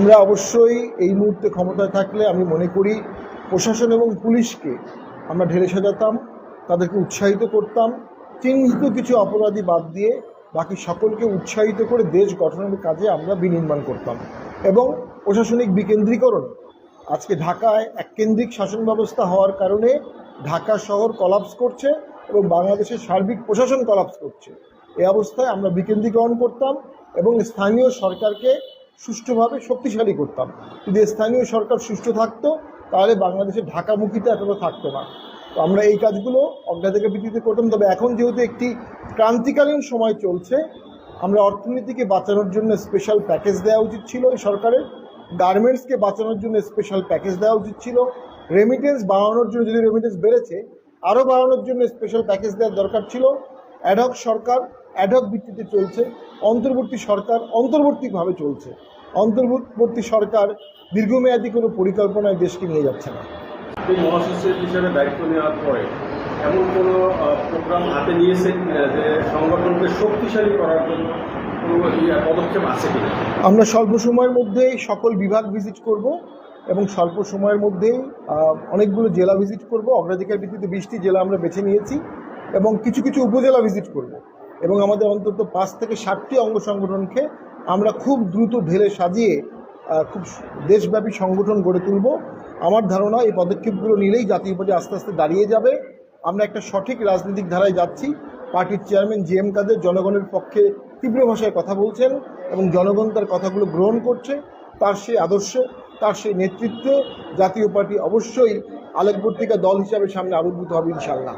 আমরা অবশ্যই এই মুহূর্তে ক্ষমতায় থাকলে আমি মনে করি প্রশাসন এবং পুলিশকে আমরা ঢেলে সাজাতাম, তাদেরকে উৎসাহিত করতাম, চিহ্নিত কিছু অপরাধী বাদ দিয়ে বাকি সকলকে উৎসাহিত করে দেশ গঠনের কাজে আমরা বিনির্মাণ করতাম। এবং প্রশাসনিক বিকেন্দ্রীকরণ, আজকে ঢাকায় এককেন্দ্রিক শাসন ব্যবস্থা হওয়ার কারণে ঢাকা শহর কলাপস করছে এবং বাংলাদেশের সার্বিক প্রশাসন কলাপস করছে। এই অবস্থায় আমরা বিকেন্দ্রীকরণ করতাম এবং স্থানীয় সরকারকে সুষ্ঠুভাবে শক্তিশালী করতাম। যদি স্থানীয় সরকার সুষ্ঠু থাকতো তাহলে বাংলাদেশের ঢাকামুখিতা এতটা থাকতো না। তো আমরা এই কাজগুলো অগ্রাধিকার ভিত্তিতে করতাম। তবে এখন যেহেতু একটি ক্রান্তিকালীন সময় চলছে, আমরা অর্থনীতিকে বাঁচানোর জন্য স্পেশাল প্যাকেজ দেওয়া উচিত ছিল এই সরকারের, গার্মেন্টসকে বাঁচানোর জন্য স্পেশাল প্যাকেজ দেওয়া উচিত ছিল, রেমিটেন্স বাড়ানোর জন্য, যদি রেমিটেন্স বেড়েছে আরও বাড়ানোর জন্য স্পেশাল প্যাকেজ দেওয়ার দরকার ছিল। অ্যাডহক সরকার অ্যাডহক ভিত্তিতে চলছে, অন্তর্বর্তী সরকার অন্তর্বর্তীভাবে চলছে। অন্তর্বর্তী সরকার দীর্ঘমেয়াদী কোনো পরিকল্পনায় দেশকে নিয়ে যাচ্ছে না। মহাসচিব হিসেবে দায়িত্ব নেওয়ার পরে এমন কোনো প্রোগ্রাম হাতে নিয়েছেন যে সংগঠনকে শক্তিশালী করার জন্য কোনো পদক্ষেপ আছে কিনা? আমরা স্বল্প সময়ের মধ্যেই সকল বিভাগ ভিজিট করব এবং স্বল্প সময়ের মধ্যেই অনেকগুলো জেলা ভিজিট করব। অগ্রাধিকার ভিত্তিতে 20টি জেলা আমরা বেছে নিয়েছি এবং কিছু কিছু উপজেলা ভিজিট করব এবং আমাদের অন্তত 5 থেকে 7টি অঙ্গ সংগঠনকে আমরা খুব দ্রুত ঢেলে সাজিয়ে খুব দেশব্যাপী সংগঠন গড়ে তুলব। আমার ধারণা এই পদক্ষেপগুলো নিলেই জাতীয় পার্টি আস্তে আস্তে দাঁড়িয়ে যাবে। আমরা একটা সঠিক রাজনৈতিক ধারায় যাচ্ছি। পার্টির চেয়ারম্যান জি.এম. কাদের জনগণের পক্ষে তীব্র ভাষায় কথা বলছেন এবং জনগণ তার কথাগুলো গ্রহণ করছে। তার সেই আদর্শে, তার সেই নেতৃত্বে জাতীয় পার্টি অবশ্যই আলোকবর্তিকা দল হিসাবে সামনে আবির্ভূত হবে ইনশাআল্লাহ।